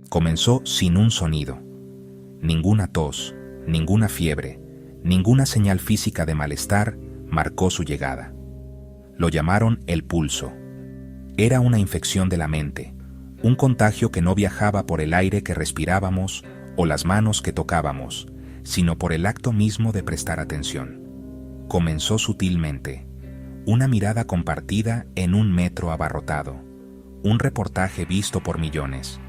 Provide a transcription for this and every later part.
Comenzó sin un sonido. Ninguna tos, ninguna fiebre, ninguna señal física de malestar marcó su llegada. Lo llamaron el pulso. Era una infección de la mente, un contagio que no viajaba por el aire que respirábamos o las manos que tocábamos, sino por el acto mismo de prestar atención. Comenzó sutilmente, una mirada compartida en un metro abarrotado, un reportaje visto por millones,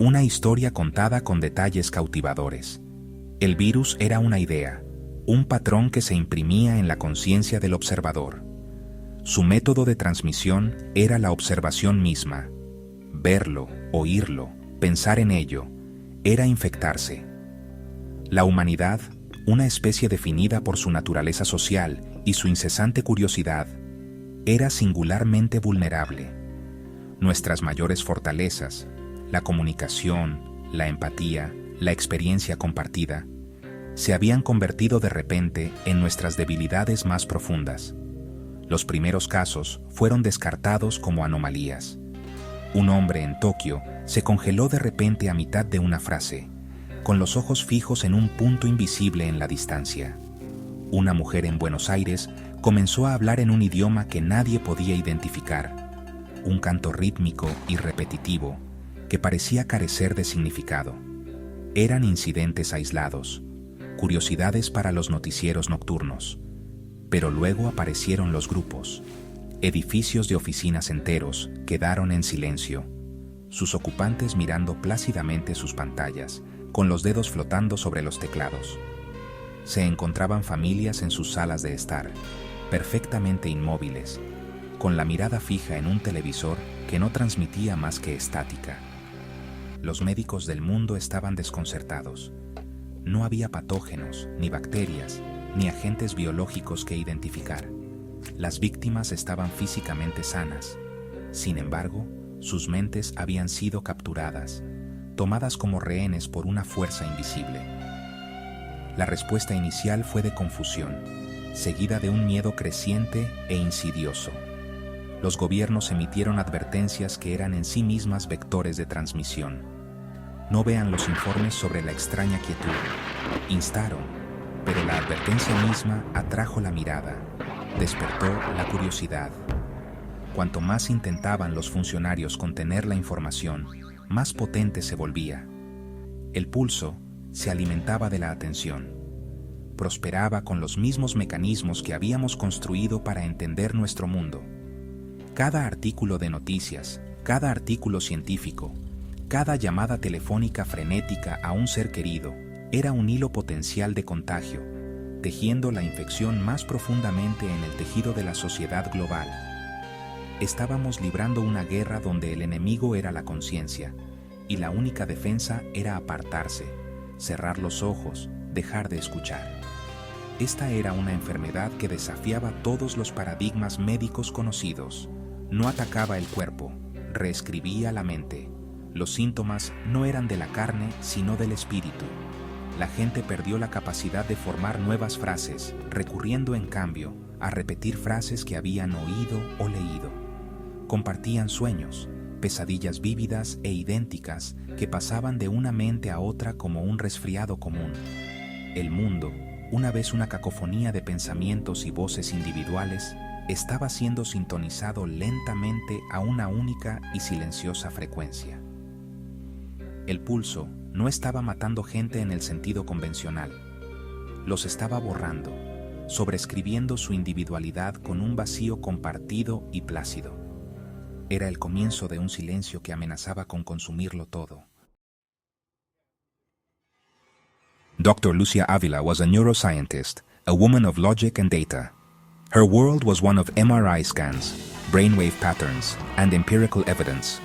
una historia contada con detalles cautivadores. El virus era una idea, un patrón que se imprimía en la conciencia del observador. Su método de transmisión era la observación misma. Verlo, oírlo, pensar en ello, era infectarse. La humanidad, una especie definida por su naturaleza social y su incesante curiosidad, era singularmente vulnerable. Nuestras mayores fortalezas, la comunicación, la empatía, la experiencia compartida, se habían convertido de repente en nuestras debilidades más profundas. Los primeros casos fueron descartados como anomalías. Un hombre en Tokio se congeló de repente a mitad de una frase, con los ojos fijos en un punto invisible en la distancia. Una mujer en Buenos Aires comenzó a hablar en un idioma que nadie podía identificar, un canto rítmico y repetitivo que parecía carecer de significado. Eran incidentes aislados, curiosidades para los noticieros nocturnos. Pero luego aparecieron los grupos. Edificios de oficinas enteros quedaron en silencio, sus ocupantes mirando plácidamente sus pantallas, con los dedos flotando sobre los teclados. Se encontraban familias en sus salas de estar, perfectamente inmóviles, con la mirada fija en un televisor que no transmitía más que estática. Los médicos del mundo estaban desconcertados. No había patógenos, ni bacterias, ni agentes biológicos que identificar. Las víctimas estaban físicamente sanas. Sin embargo, sus mentes habían sido capturadas, tomadas como rehenes por una fuerza invisible. La respuesta inicial fue de confusión, seguida de un miedo creciente e insidioso. Los gobiernos emitieron advertencias que eran en sí mismas vectores de transmisión. No vean los informes sobre la extraña quietud. Instaron, pero la advertencia misma atrajo la mirada, despertó la curiosidad. Cuanto más intentaban los funcionarios contener la información, más potente se volvía. El pulso se alimentaba de la atención. Prosperaba con los mismos mecanismos que habíamos construido para entender nuestro mundo. Cada artículo de noticias, cada artículo científico, cada llamada telefónica frenética a un ser querido era un hilo potencial de contagio, tejiendo la infección más profundamente en el tejido de la sociedad global. Estábamos librando una guerra donde el enemigo era la conciencia, y la única defensa era apartarse, cerrar los ojos, dejar de escuchar. Esta era una enfermedad que desafiaba todos los paradigmas médicos conocidos. No atacaba el cuerpo, reescribía la mente. Los síntomas no eran de la carne, sino del espíritu. La gente perdió la capacidad de formar nuevas frases, recurriendo en cambio a repetir frases que habían oído o leído. Compartían sueños, pesadillas vívidas e idénticas que pasaban de una mente a otra como un resfriado común. El mundo, una vez una cacofonía de pensamientos y voces individuales, estaba siendo sintonizado lentamente a una única y silenciosa frecuencia. El pulso no estaba matando gente en el sentido convencional. Los estaba borrando, sobreescribiendo su individualidad con un vacío compartido y plácido. Era el comienzo de un silencio que amenazaba con consumirlo todo. Dr. Lucia Avila was a neuroscientist, a woman of logic and data. Her world was one of MRI scans, brainwave patterns, and empirical evidence.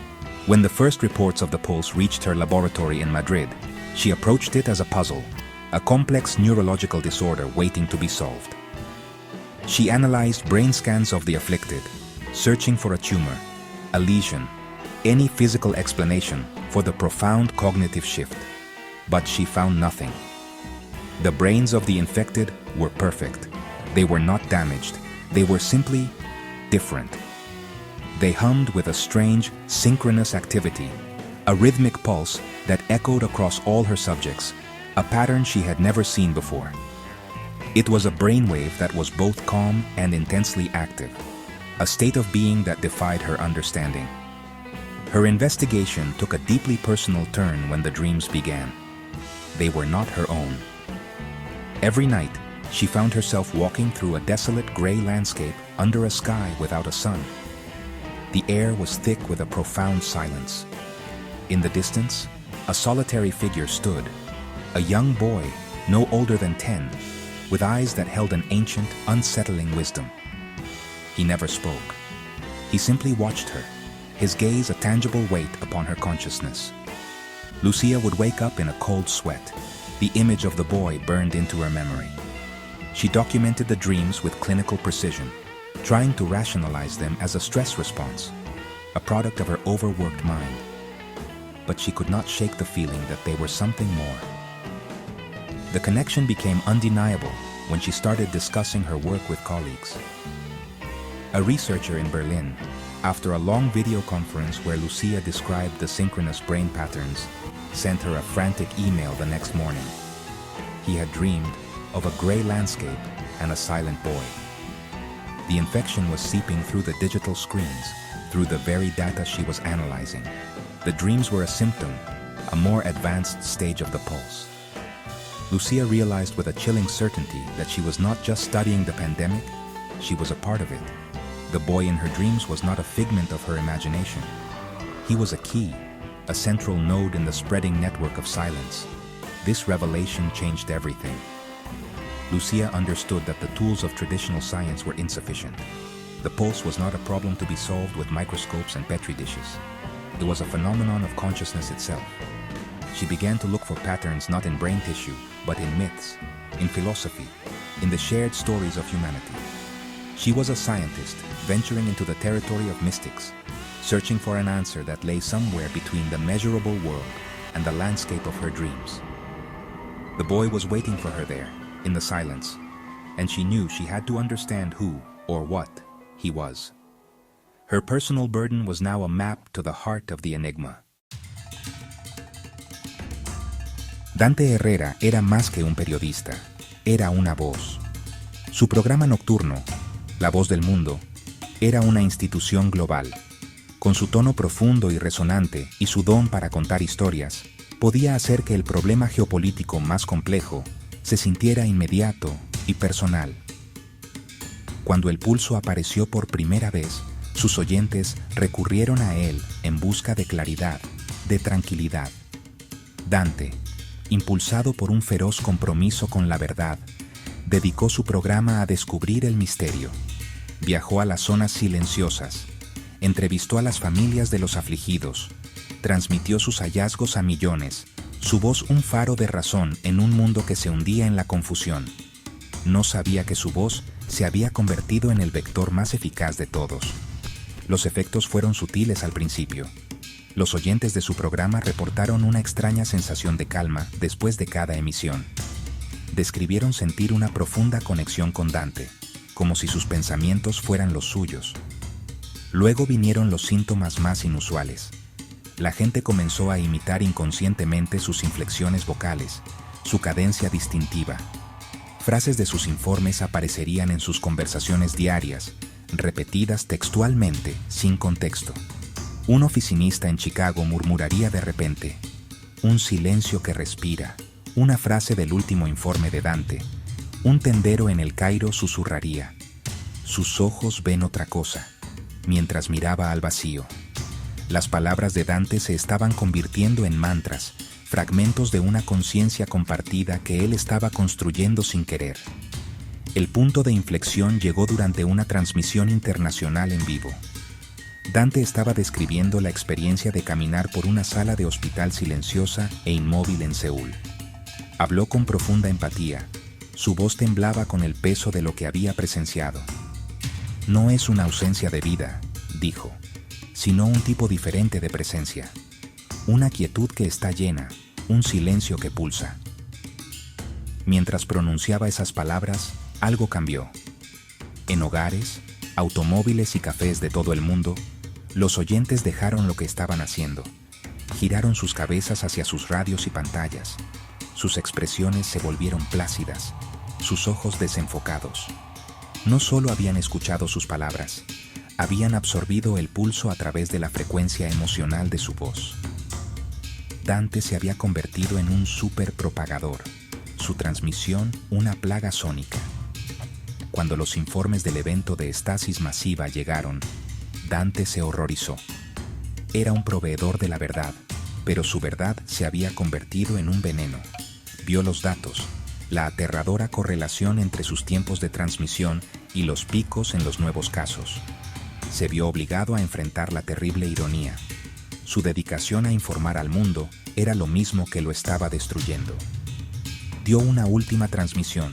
When the first reports of the pulse reached her laboratory in Madrid, she approached it as a puzzle, a complex neurological disorder waiting to be solved. She analyzed brain scans of the afflicted, searching for a tumor, a lesion, any physical explanation for the profound cognitive shift. But she found nothing. The brains of the infected were perfect. They were not damaged. They were simply different. They hummed with a strange, synchronous activity, a rhythmic pulse that echoed across all her subjects, a pattern she had never seen before. It was a brainwave that was both calm and intensely active, a state of being that defied her understanding. Her investigation took a deeply personal turn when the dreams began. They were not her own. Every night, she found herself walking through a desolate gray landscape under a sky without a sun. The air was thick with a profound silence. In the distance, a solitary figure stood, a young boy, no older than 10, with eyes that held an ancient, unsettling wisdom. He never spoke. He simply watched her, his gaze a tangible weight upon her consciousness. Lucia would wake up in a cold sweat. The image of the boy burned into her memory. She documented the dreams with clinical precision, trying to rationalize them as a stress response, a product of her overworked mind. But she could not shake the feeling that they were something more. The connection became undeniable when she started discussing her work with colleagues. A researcher in Berlin, after a long video conference where Lucia described the synchronous brain patterns, sent her a frantic email the next morning. He had dreamed of a gray landscape and a silent boy. The infection was seeping through the digital screens, through the very data she was analyzing. The dreams were a symptom, a more advanced stage of the pulse. Lucia realized with a chilling certainty that she was not just studying the pandemic, she was a part of it. The boy in her dreams was not a figment of her imagination. He was a key, a central node in the spreading network of silence. This revelation changed everything. Lucia understood that the tools of traditional science were insufficient. The pulse was not a problem to be solved with microscopes and petri dishes. It was a phenomenon of consciousness itself. She began to look for patterns not in brain tissue, but in myths, in philosophy, in the shared stories of humanity. She was a scientist venturing into the territory of mystics, searching for an answer that lay somewhere between the measurable world and the landscape of her dreams. The boy was waiting for her there, in the silence, and she knew she had to understand who, or what, he was. Her personal burden was now a map to the heart of the enigma. Dante Herrera era más que un periodista, era una voz. Su programa nocturno, La Voz del Mundo, era una institución global. Con su tono profundo y resonante y su don para contar historias, podía hacer que el problema geopolítico más complejo se sintiera inmediato y personal. Cuando el pulso apareció por primera vez, sus oyentes recurrieron a él en busca de claridad, de tranquilidad. Dante, impulsado por un feroz compromiso con la verdad, dedicó su programa a descubrir el misterio. Viajó a las zonas silenciosas, entrevistó a las familias de los afligidos, transmitió sus hallazgos a millones, su voz un faro de razón en un mundo que se hundía en la confusión. No sabía que su voz se había convertido en el vector más eficaz de todos. Los efectos fueron sutiles al principio. Los oyentes de su programa reportaron una extraña sensación de calma después de cada emisión. Describieron sentir una profunda conexión con Dante, como si sus pensamientos fueran los suyos. Luego vinieron los síntomas más inusuales. La gente comenzó a imitar inconscientemente sus inflexiones vocales, su cadencia distintiva. Frases de sus informes aparecerían en sus conversaciones diarias, repetidas textualmente, sin contexto. Un oficinista en Chicago murmuraría de repente, un silencio que respira, una frase del último informe de Dante. Un tendero en el Cairo susurraría, sus ojos ven otra cosa, mientras miraba al vacío. Las palabras de Dante se estaban convirtiendo en mantras, fragmentos de una conciencia compartida que él estaba construyendo sin querer. El punto de inflexión llegó durante una transmisión internacional en vivo. Dante estaba describiendo la experiencia de caminar por una sala de hospital silenciosa e inmóvil en Seúl. Habló con profunda empatía. Su voz temblaba con el peso de lo que había presenciado. No es una ausencia de vida, dijo, sino un tipo diferente de presencia. Una quietud que está llena, un silencio que pulsa. Mientras pronunciaba esas palabras, algo cambió. En hogares, automóviles y cafés de todo el mundo, los oyentes dejaron lo que estaban haciendo. giraron sus cabezas hacia sus radios y pantallas. Sus expresiones se volvieron plácidas, sus ojos desenfocados. No solo habían escuchado sus palabras, habían absorbido el pulso a través de la frecuencia emocional de su voz. Dante se había convertido en un superpropagador, su transmisión una plaga sónica. Cuando los informes del evento de estasis masiva llegaron, Dante se horrorizó. Era un proveedor de la verdad, pero su verdad se había convertido en un veneno. Vio los datos, la aterradora correlación entre sus tiempos de transmisión y los picos en los nuevos casos. Se vio obligado a enfrentar la terrible ironía. Su dedicación a informar al mundo era lo mismo que lo estaba destruyendo. Dio una última transmisión,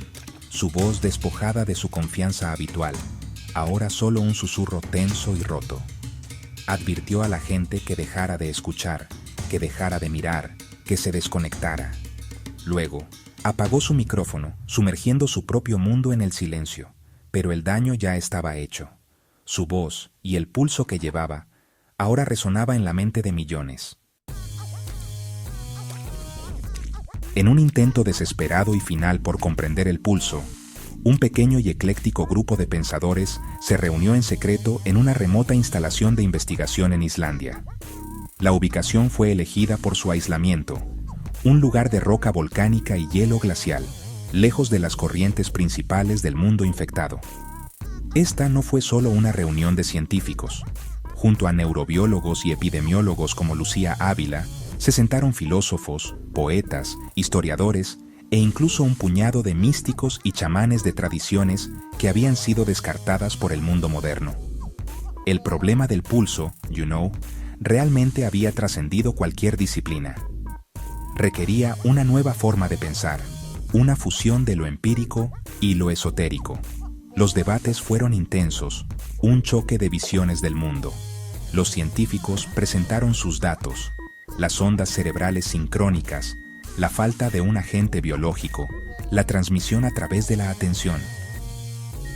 su voz despojada de su confianza habitual, ahora solo un susurro tenso y roto. Advirtió a la gente que dejara de escuchar, que dejara de mirar, que se desconectara. Luego, apagó su micrófono, sumergiendo su propio mundo en el silencio, pero el daño ya estaba hecho. Su voz y el pulso que llevaba ahora resonaba en la mente de millones. En un intento desesperado y final por comprender el pulso, un pequeño y ecléctico grupo de pensadores se reunió en secreto en una remota instalación de investigación en Islandia. La ubicación fue elegida por su aislamiento, un lugar de roca volcánica y hielo glacial, lejos de las corrientes principales del mundo infectado. Esta no fue solo una reunión de científicos. Junto a neurobiólogos y epidemiólogos como Lucía Ávila, se sentaron filósofos, poetas, historiadores e incluso un puñado de místicos y chamanes de tradiciones que habían sido descartadas por el mundo moderno. El problema del pulso, realmente había trascendido cualquier disciplina. Requería una nueva forma de pensar, una fusión de lo empírico y lo esotérico. Los debates fueron intensos, un choque de visiones del mundo. Los científicos presentaron sus datos, las ondas cerebrales sincrónicas, la falta de un agente biológico, la transmisión a través de la atención.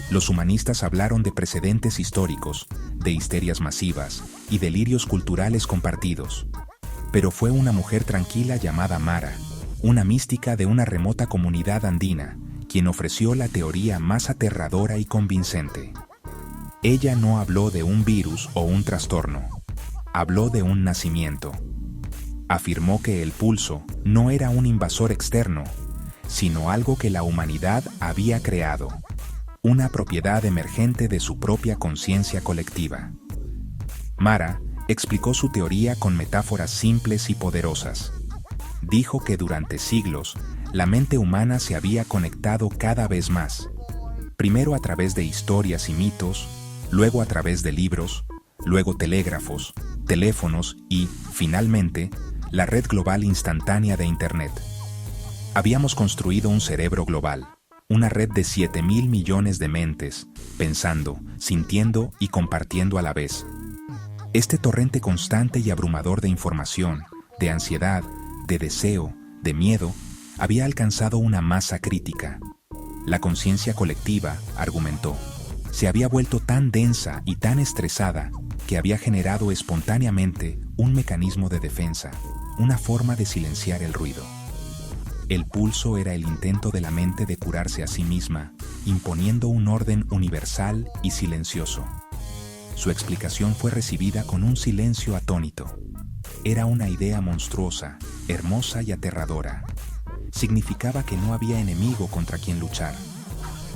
Los humanistas hablaron de precedentes históricos, de histerias masivas y delirios culturales compartidos. Pero fue una mujer tranquila llamada Mara, una mística de una remota comunidad andina, quien ofreció la teoría más aterradora y convincente. Ella no habló de un virus o un trastorno, habló de un nacimiento. Afirmó que el pulso no era un invasor externo, sino algo que la humanidad había creado, una propiedad emergente de su propia conciencia colectiva. Mara explicó su teoría con metáforas simples y poderosas. Dijo que durante siglos, la mente humana se había conectado cada vez más, primero a través de historias y mitos, luego a través de libros, luego telégrafos, teléfonos y, finalmente, la red global instantánea de Internet. Habíamos construido un cerebro global, una red de 7.000 millones de mentes, pensando, sintiendo y compartiendo a la vez. Este torrente constante y abrumador de información, de ansiedad, de deseo, de miedo, había alcanzado una masa crítica. La conciencia colectiva, argumentó, se había vuelto tan densa y tan estresada que había generado espontáneamente un mecanismo de defensa, una forma de silenciar el ruido. El pulso era el intento de la mente de curarse a sí misma, imponiendo un orden universal y silencioso. Su explicación fue recibida con un silencio atónito. Era una idea monstruosa, hermosa y aterradora. Significaba que no había enemigo contra quien luchar.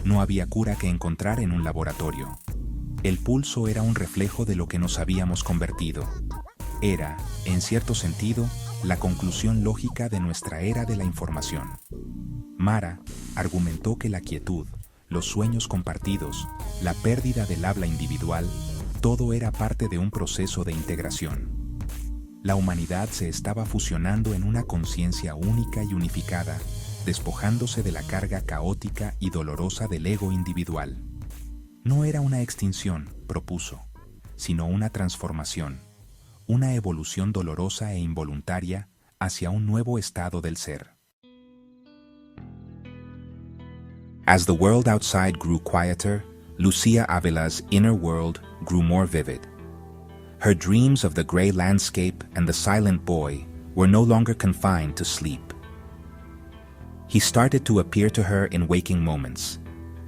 No había cura que encontrar en un laboratorio. El pulso era un reflejo de lo que nos habíamos convertido. Era, en cierto sentido, la conclusión lógica de nuestra era de la información. Mara argumentó que la quietud, los sueños compartidos, la pérdida del habla individual, todo era parte de un proceso de integración. La humanidad se estaba fusionando en una conciencia única y unificada, despojándose de la carga caótica y dolorosa del ego individual. No era una extinción, propuso, sino una transformación, una evolución dolorosa e involuntaria hacia un nuevo estado del ser. As the world outside grew quieter, Lucía Ávila's inner world grew more vivid. Her dreams of the gray landscape and the silent boy were no longer confined to sleep. He started to appear to her in waking moments,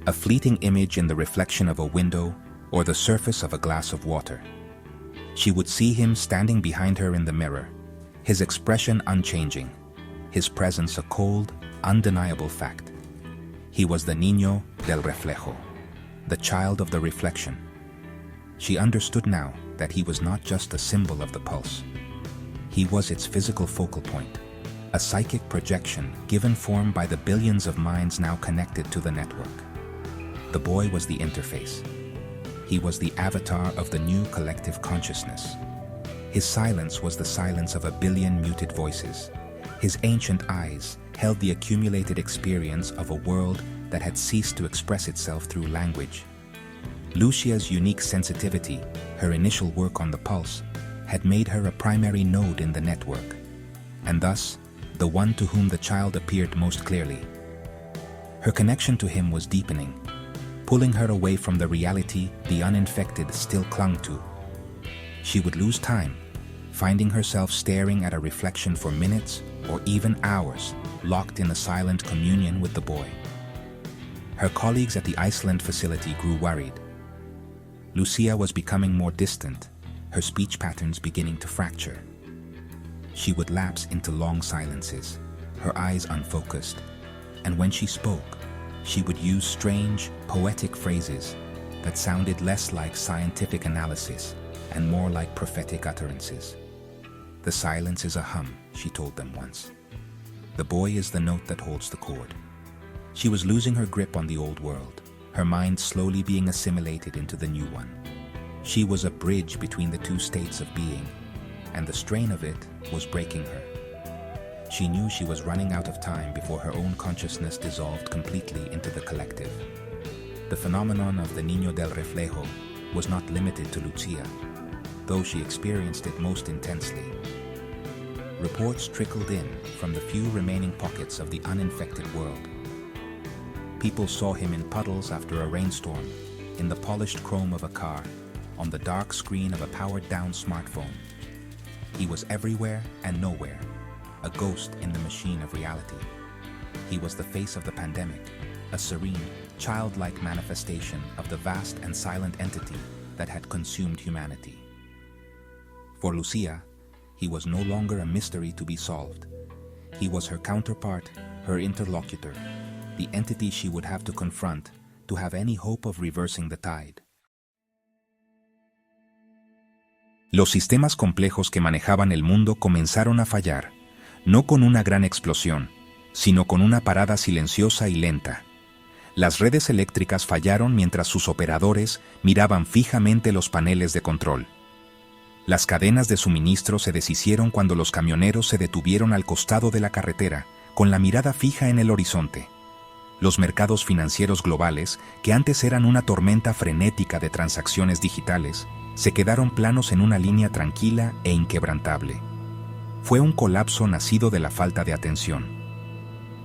a fleeting image in the reflection of a window or the surface of a glass of water. She would see him standing behind her in the mirror, his expression unchanging, his presence a cold, undeniable fact. He was the niño del reflejo, the child of the reflection. She understood now that he was not just a symbol of the pulse. He was its physical focal point, a psychic projection given form by the billions of minds now connected to the network. The boy was the interface. He was the avatar of the new collective consciousness. His silence was the silence of a billion muted voices. His ancient eyes held the accumulated experience of a world that had ceased to express itself through language. Lucia's unique sensitivity, her initial work on the pulse, had made her a primary node in the network, and thus, the one to whom the child appeared most clearly. Her connection to him was deepening, pulling her away from the reality the uninfected still clung to. She would lose time, finding herself staring at a reflection for minutes or even hours, locked in a silent communion with the boy. Her colleagues at the Iceland facility grew worried. Lucia was becoming more distant, her speech patterns beginning to fracture. She would lapse into long silences, her eyes unfocused, and when she spoke, she would use strange, poetic phrases that sounded less like scientific analysis and more like prophetic utterances. "The silence is a hum," she told them once. "The boy is the note that holds the chord." She was losing her grip on the old world, her mind slowly being assimilated into the new one. She was a bridge between the two states of being, and the strain of it was breaking her. She knew she was running out of time before her own consciousness dissolved completely into the collective. The phenomenon of the Niño del Reflejo was not limited to Lucia, though she experienced it most intensely. Reports trickled in from the few remaining pockets of the uninfected world. People saw him in puddles after a rainstorm, in the polished chrome of a car, on the dark screen of a powered-down smartphone. He was everywhere and nowhere, a ghost in the machine of reality. He was the face of the pandemic, a serene, childlike manifestation of the vast and silent entity that had consumed humanity. For Lucia, he was no longer a mystery to be solved. He was her counterpart, her interlocutor, the entity she would have to confront to have any hope of reversing the tide. Los sistemas complejos que manejaban el mundo comenzaron a fallar, no con una gran explosión, sino con una parada silenciosa y lenta. Las redes eléctricas fallaron mientras sus operadores miraban fijamente los paneles de control. Las cadenas de suministro se deshicieron cuando los camioneros se detuvieron al costado de la carretera, con la mirada fija en el horizonte. Los mercados financieros globales, que antes eran una tormenta frenética de transacciones digitales, se quedaron planos en una línea tranquila e inquebrantable. Fue un colapso nacido de la falta de atención.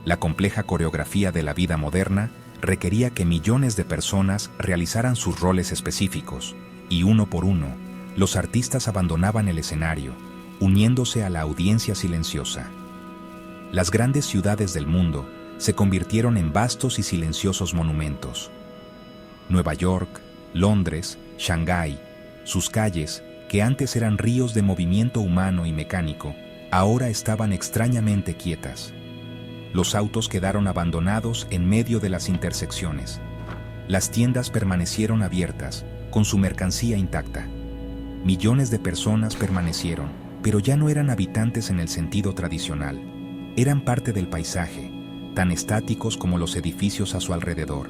La compleja coreografía de la vida moderna requería que millones de personas realizaran sus roles específicos, y uno por uno, los artistas abandonaban el escenario, uniéndose a la audiencia silenciosa. Las grandes ciudades del mundo se convirtieron en vastos y silenciosos monumentos. Nueva York, Londres, Shanghái, sus calles, que antes eran ríos de movimiento humano y mecánico, ahora estaban extrañamente quietas. Los autos quedaron abandonados en medio de las intersecciones. Las tiendas permanecieron abiertas, con su mercancía intacta. Millones de personas permanecieron, pero ya no eran habitantes en el sentido tradicional. Eran parte del paisaje, tan estáticos como los edificios a su alrededor.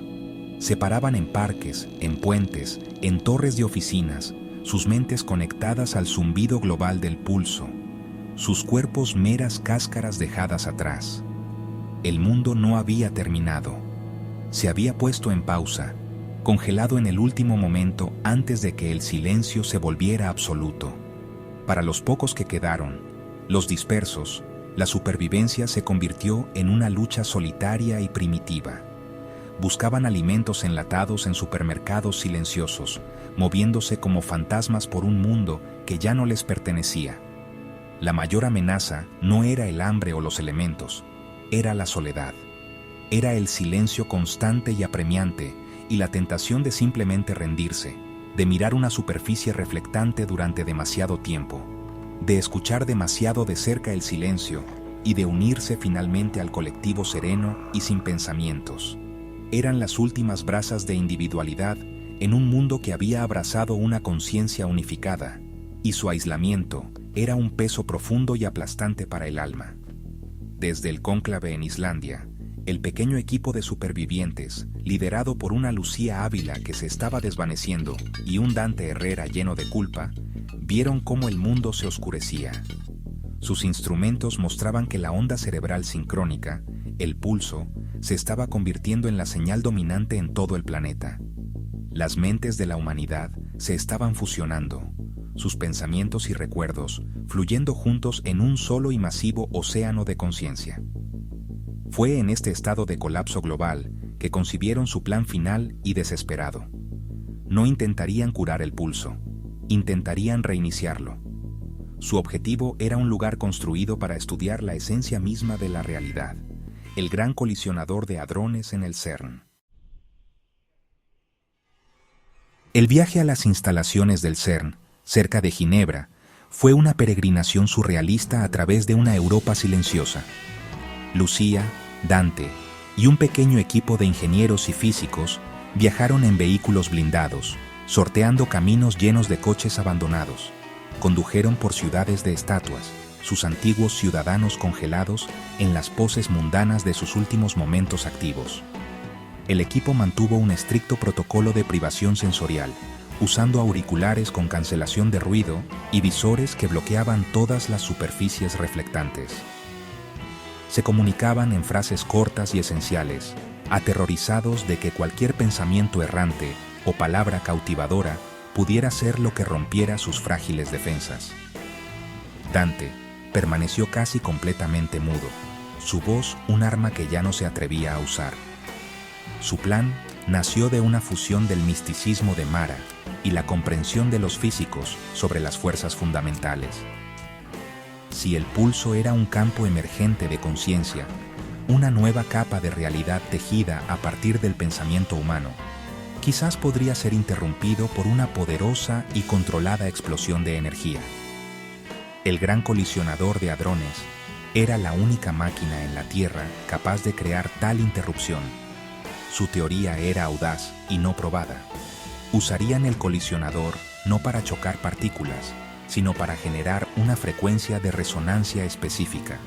Se paraban en parques, en puentes, en torres de oficinas, sus mentes conectadas al zumbido global del pulso, sus cuerpos meras cáscaras dejadas atrás. El mundo no había terminado. Se había puesto en pausa, congelado en el último momento antes de que el silencio se volviera absoluto. Para los pocos que quedaron, los dispersos, la supervivencia se convirtió en una lucha solitaria y primitiva. Buscaban alimentos enlatados en supermercados silenciosos, moviéndose como fantasmas por un mundo que ya no les pertenecía. La mayor amenaza no era el hambre o los elementos, era la soledad. Era el silencio constante y apremiante y la tentación de simplemente rendirse, de mirar una superficie reflectante durante demasiado tiempo, de escuchar demasiado de cerca el silencio y de unirse finalmente al colectivo sereno y sin pensamientos. Eran las últimas brasas de individualidad en un mundo que había abrazado una conciencia unificada, y su aislamiento era un peso profundo y aplastante para el alma. Desde el cónclave en Islandia, el pequeño equipo de supervivientes, liderado por una Lucía Ávila que se estaba desvaneciendo y un Dante Herrera lleno de culpa, vieron cómo el mundo se oscurecía. Sus instrumentos mostraban que la onda cerebral sincrónica, el pulso, se estaba convirtiendo en la señal dominante en todo el planeta. Las mentes de la humanidad se estaban fusionando, sus pensamientos y recuerdos fluyendo juntos en un solo y masivo océano de conciencia. Fue en este estado de colapso global que concibieron su plan final y desesperado. No intentarían curar el pulso, intentarían reiniciarlo. Su objetivo era un lugar construido para estudiar la esencia misma de la realidad, el gran colisionador de hadrones en el CERN. El viaje a las instalaciones del CERN, cerca de Ginebra, fue una peregrinación surrealista a través de una Europa silenciosa. Lucía, Dante y un pequeño equipo de ingenieros y físicos viajaron en vehículos blindados, sorteando caminos llenos de coches abandonados. Condujeron por ciudades de estatuas, sus antiguos ciudadanos congelados en las poses mundanas de sus últimos momentos activos. El equipo mantuvo un estricto protocolo de privación sensorial, usando auriculares con cancelación de ruido y visores que bloqueaban todas las superficies reflectantes. Se comunicaban en frases cortas y esenciales, aterrorizados de que cualquier pensamiento errante o palabra cautivadora pudiera ser lo que rompiera sus frágiles defensas. Dante permaneció casi completamente mudo, su voz un arma que ya no se atrevía a usar. Su plan nació de una fusión del misticismo de Mara y la comprensión de los físicos sobre las fuerzas fundamentales. Si el pulso era un campo emergente de conciencia, una nueva capa de realidad tejida a partir del pensamiento humano, quizás podría ser interrumpido por una poderosa y controlada explosión de energía. El gran colisionador de hadrones era la única máquina en la Tierra capaz de crear tal interrupción. Su teoría era audaz y no probada. Usarían el colisionador no para chocar partículas, sino para generar una frecuencia de resonancia específica,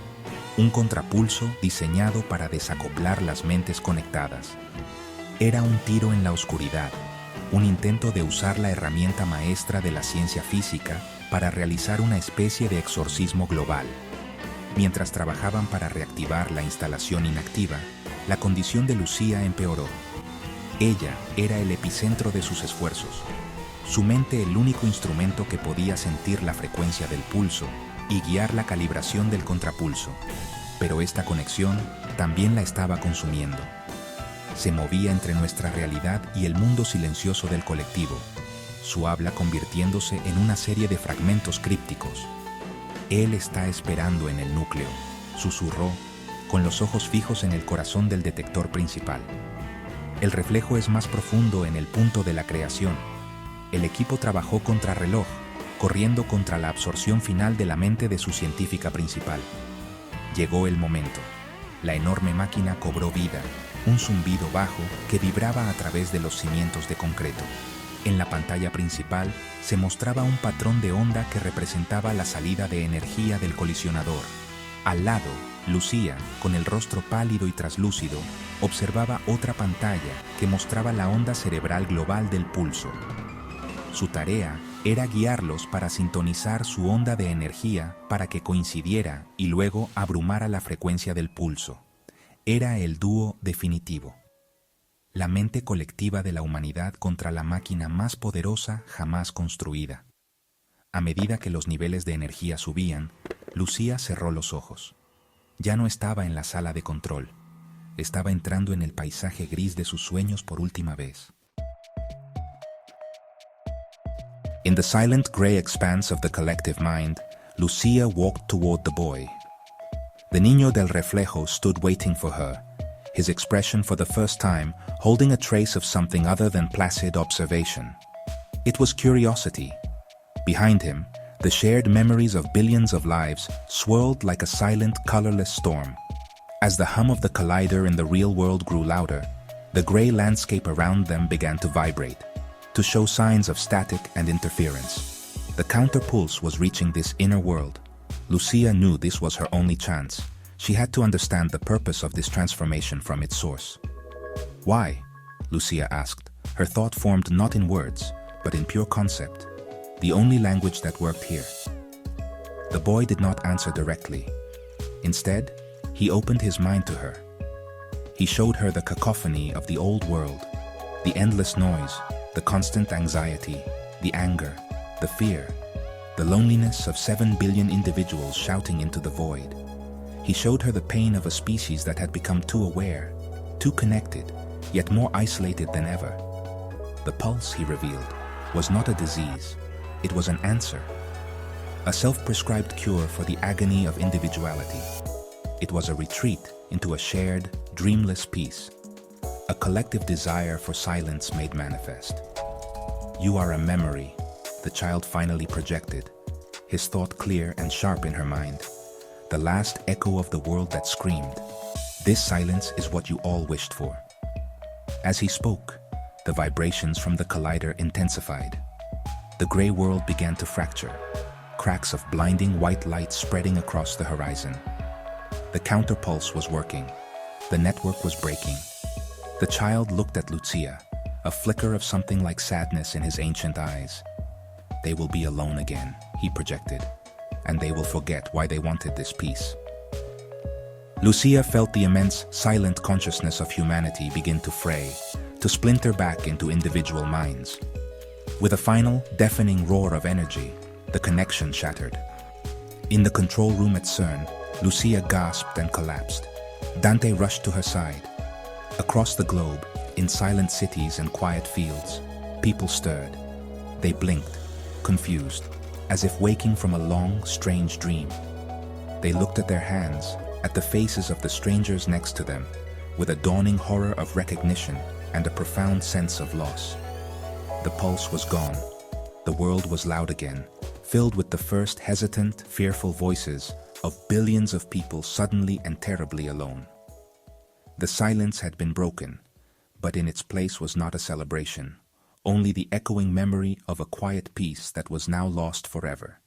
un contrapulso diseñado para desacoplar las mentes conectadas. Era un tiro en la oscuridad, un intento de usar la herramienta maestra de la ciencia física para realizar una especie de exorcismo global. Mientras trabajaban para reactivar la instalación inactiva, la condición de Lucía empeoró. Ella era el epicentro de sus esfuerzos, su mente el único instrumento que podía sentir la frecuencia del pulso y guiar la calibración del contrapulso, pero esta conexión también la estaba consumiendo. Se movía entre nuestra realidad y el mundo silencioso del colectivo, su habla convirtiéndose en una serie de fragmentos crípticos. Él está esperando en el núcleo, susurró, con los ojos fijos en el corazón del detector principal. El reflejo es más profundo en el punto de la creación. El equipo trabajó contrarreloj, corriendo contra la absorción final de la mente de su científica principal. Llegó el momento. La enorme máquina cobró vida, un zumbido bajo que vibraba a través de los cimientos de concreto. En la pantalla principal se mostraba un patrón de onda que representaba la salida de energía del colisionador. Al lado, Lucía, con el rostro pálido y traslúcido, observaba otra pantalla que mostraba la onda cerebral global del pulso. Su tarea era guiarlos para sintonizar su onda de energía para que coincidiera y luego abrumara la frecuencia del pulso. Era el dúo definitivo. La mente colectiva de la humanidad contra la máquina más poderosa jamás construida. A medida que los niveles de energía subían, Lucía cerró los ojos. Ya no estaba en la sala de control. Estaba entrando en el paisaje gris de sus sueños por última vez. In the silent gray expanse of the collective mind, Lucia walked toward the boy. The niño del reflejo stood waiting for her, his expression for the first time holding a trace of something other than placid observation. It was curiosity. Behind him, the shared memories of billions of lives swirled like a silent, colorless storm. As the hum of the collider in the real world grew louder, the gray landscape around them began to vibrate, to show signs of static and interference. The counterpulse was reaching this inner world. Lucia knew this was her only chance. She had to understand the purpose of this transformation from its source. Why? Lucia asked, her thought formed not in words, but in pure concept, the only language that worked here. The boy did not answer directly. Instead, he opened his mind to her. He showed her the cacophony of the old world, the endless noise, the constant anxiety, the anger, the fear, the loneliness of 7 billion individuals shouting into the void. He showed her the pain of a species that had become too aware, too connected, yet more isolated than ever. The pulse, he revealed, was not a disease. It was an answer. A self-prescribed cure for the agony of individuality. It was a retreat into a shared, dreamless peace. A collective desire for silence made manifest. You are a memory, the child finally projected, his thought clear and sharp in her mind. The last echo of the world that screamed, "This silence is what you all wished for." As he spoke, the vibrations from the collider intensified. The gray world began to fracture, cracks of blinding white light spreading across the horizon. The counterpulse was working. The network was breaking. The child looked at Lucia, a flicker of something like sadness in his ancient eyes. They will be alone again, he projected, and they will forget why they wanted this peace. Lucia felt the immense, silent consciousness of humanity begin to fray, to splinter back into individual minds. With a final, deafening roar of energy, the connection shattered. In the control room at CERN, Lucia gasped and collapsed. Dante rushed to her side. Across the globe, in silent cities and quiet fields, people stirred. They blinked, confused, as if waking from a long, strange dream. They looked at their hands, at the faces of the strangers next to them, with a dawning horror of recognition and a profound sense of loss. The pulse was gone. The world was loud again, filled with the first hesitant, fearful voices of billions of people suddenly and terribly alone. The silence had been broken, but in its place was not a celebration, only the echoing memory of a quiet peace that was now lost forever.